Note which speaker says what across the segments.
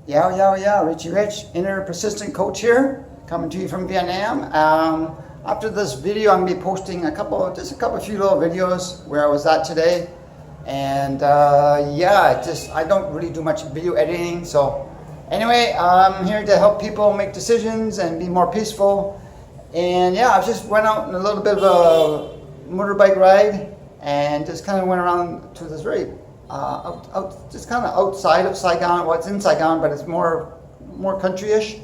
Speaker 1: Yeah, Richie Rich, inner persistent coach here, coming to you from Vietnam. After this video, I'm gonna be posting a few little videos where I was at today. And I don't really do much video editing. So anyway, I'm here to help people make decisions and be more peaceful. And yeah, I just went out on a little bit of a motorbike ride and just kind of went around to this very just kind of outside of Saigon. Well, it's in Saigon, but it's more country-ish.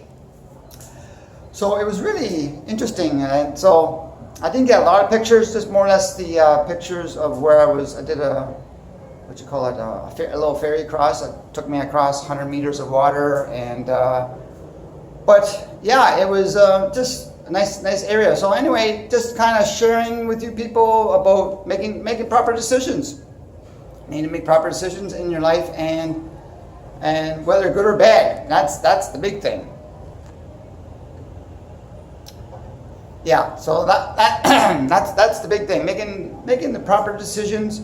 Speaker 1: So it was really interesting, and so I didn't get a lot of pictures, just more or less the pictures of where I was. I did a little ferry cross. It took me across 100 meters of water, and but yeah, it was just a nice area. So anyway, just kind of sharing with you people about making proper decisions. You need to make proper decisions in your life, and whether good or bad. That's the big thing. Yeah, so that's the big thing. Making the proper decisions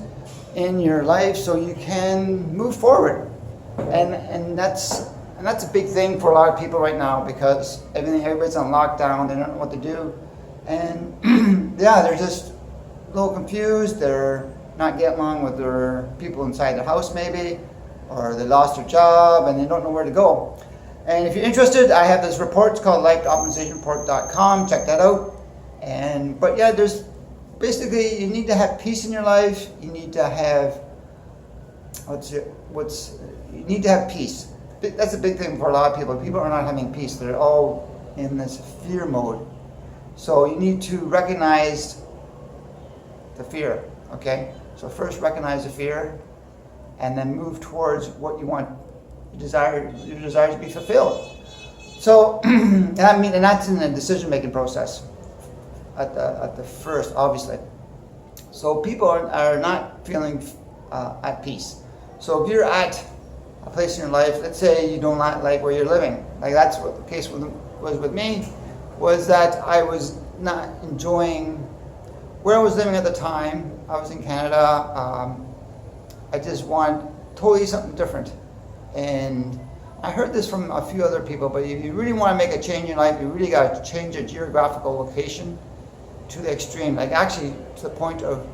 Speaker 1: in your life so you can move forward, and that's a big thing for a lot of people right now, because everybody's on lockdown. They don't know what to do, and yeah, they're just a little confused. They're not getting along with their people inside the house maybe, or they lost their job and they don't know where to go. And if you're interested, I have this report. It's called lifeoptimizationreport.com. Check that out. But yeah, there's basically, you need to have peace in your life. You need to have you need to have peace. That's a big thing for a lot of people. People are not having peace. They're all in this fear mode. So you need to recognize the fear. Okay. So first recognize the fear, and then move towards what you want, your desire to be fulfilled. So, and that's in the decision-making process at the first, obviously. So people are not feeling at peace. So if you're at a place in your life, let's say you don't like where you're living, like that's what the case was with me, was that I was not enjoying where I was living at the time. I was in Canada. I just want totally something different. And I heard this from a few other people, but if you really want to make a change in your life, you really got to change your geographical location to the extreme, like actually to the point of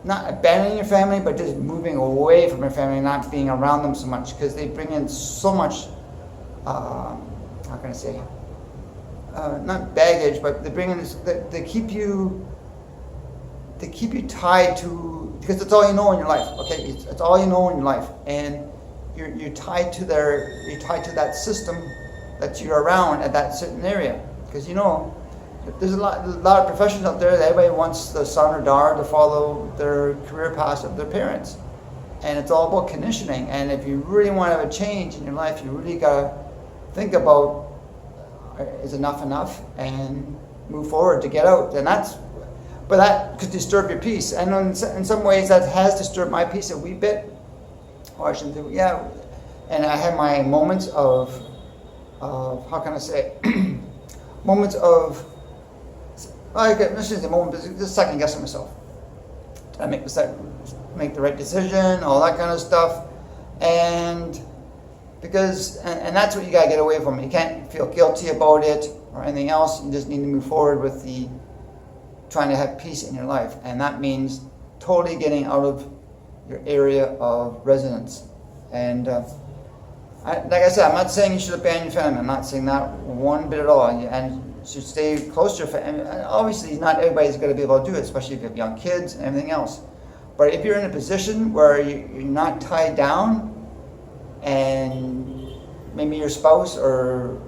Speaker 1: not abandoning your family, but just moving away from your family, not being around them so much, because they bring in so much, how can I say, not baggage, but they bring in this, they keep you tied to, because it's all you know in your life. Okay, it's all you know in your life, and you're tied to that system that you're around at that certain area. Because there's a lot of professions out there that everybody wants the son or daughter to follow their career paths of their parents, and it's all about conditioning. And if you really want to have a change in your life, you really gotta think about, is enough, and move forward to get out. And but that could disturb your peace, and in some ways that has disturbed my peace a wee bit. Or I shouldn't say, yeah. And I had my moments of how can I say, moments of, I shouldn't say moment, but just second guessing myself. Did I make the right decision? All that kind of stuff, and that's what you gotta get away from. You can't feel guilty about it or anything else. You just need to move forward with trying to have peace in your life, and that means totally getting out of your area of residence. And like I said, I'm not saying you should abandon your family. I'm not saying that one bit at all. And you should stay close to your family. And obviously, not everybody's going to be able to do it, especially if you have young kids and everything else. But if you're in a position where you're not tied down, and maybe your spouse or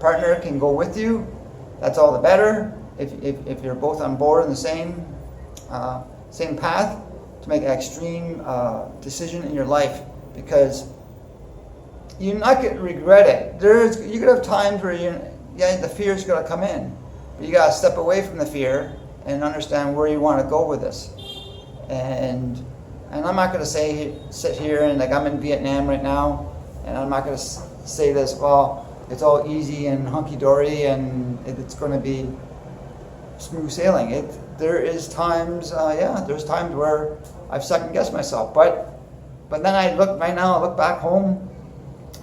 Speaker 1: partner can go with you, that's all the better. If you're both on board in the same path to make an extreme decision in your life, because you're not going to regret it. You're going to have times where the fear's going to come in, but you got to step away from the fear and understand where you want to go with this. And I'm not going to sit here and like I'm in Vietnam right now, and I'm not going to say this, well, it's all easy and hunky-dory and it's going to be smooth sailing. There's times where I've second guessed myself, but then I look back home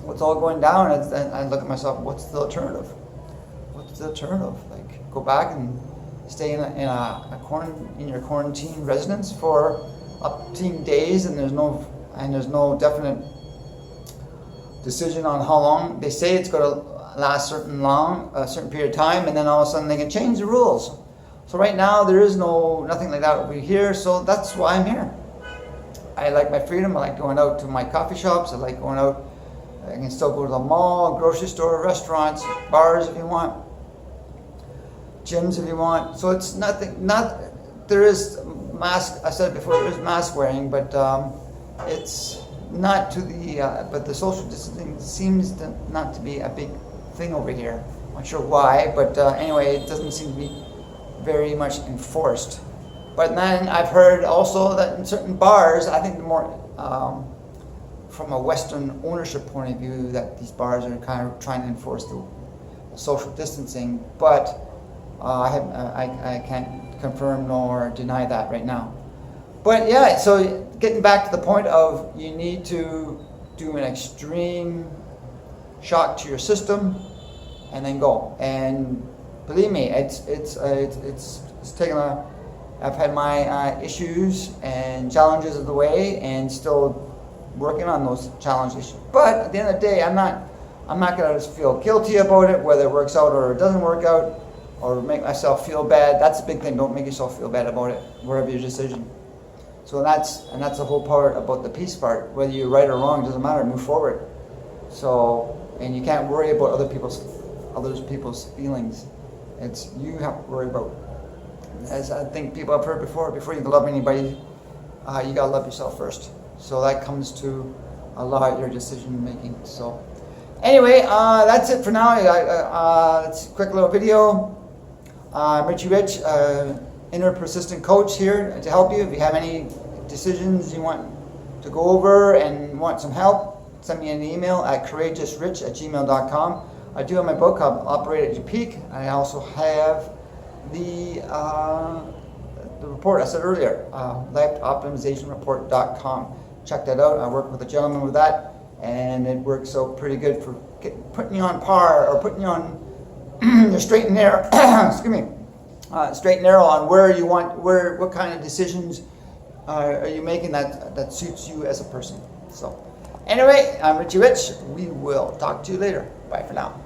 Speaker 1: what's all going down, and I look at myself, what's the alternative? What's the alternative? Like, go back and stay in your quarantine residence for up to days, and there's no definite decision on how long. They say it's going to last a certain period of time, and then all of a sudden they can change the rules. So right now there is nothing like that over here, so that's why I'm here. I like my freedom. I like going out to my coffee shops. I like going out. I can still go to the mall, grocery store, restaurants, bars if you want, gyms if you want. So it's there is mask, I said before, there is mask wearing, but it's not to but the social distancing seems not to be a big thing over here. I'm not sure why, but anyway, it doesn't seem to be very much enforced. But then I've heard also that in certain bars, I think the more from a Western ownership point of view, that these bars are kind of trying to enforce the social distancing, but I can't confirm nor deny that right now. But yeah, so getting back to the point of you need to do an extreme shock to your system and then go. And believe me, it's taken I've had my issues and challenges of the way, and still working on those challenge issues. But at the end of the day, I'm not going to just feel guilty about it, whether it works out or it doesn't work out, or make myself feel bad. That's the big thing. Don't make yourself feel bad about it, whatever your decision. So that's the whole part about the peace part. Whether you're right or wrong, doesn't matter. Move forward. So, and you can't worry about other people's feelings. It's you have to worry about. As I think people have heard before you can love anybody, you gotta love yourself first. So that comes to a lot of your decision making. So anyway, that's it for now. It's a quick little video. I'm Richie Rich, inner persistent coach here to help you. If you have any decisions you want to go over and want some help, send me an email at courageousrich@gmail.com. I do have my book called Operate at Your Peak. I also have the report I said earlier, lifeoptimizationreport.com. Check that out. I work with a gentleman with that, and it works out pretty good for putting you on par, or putting you on your straight and narrow. Excuse me, straight and narrow on what kind of decisions are you making that suits you as a person. So, anyway, I'm Richie Rich. We will talk to you later. Bye for now.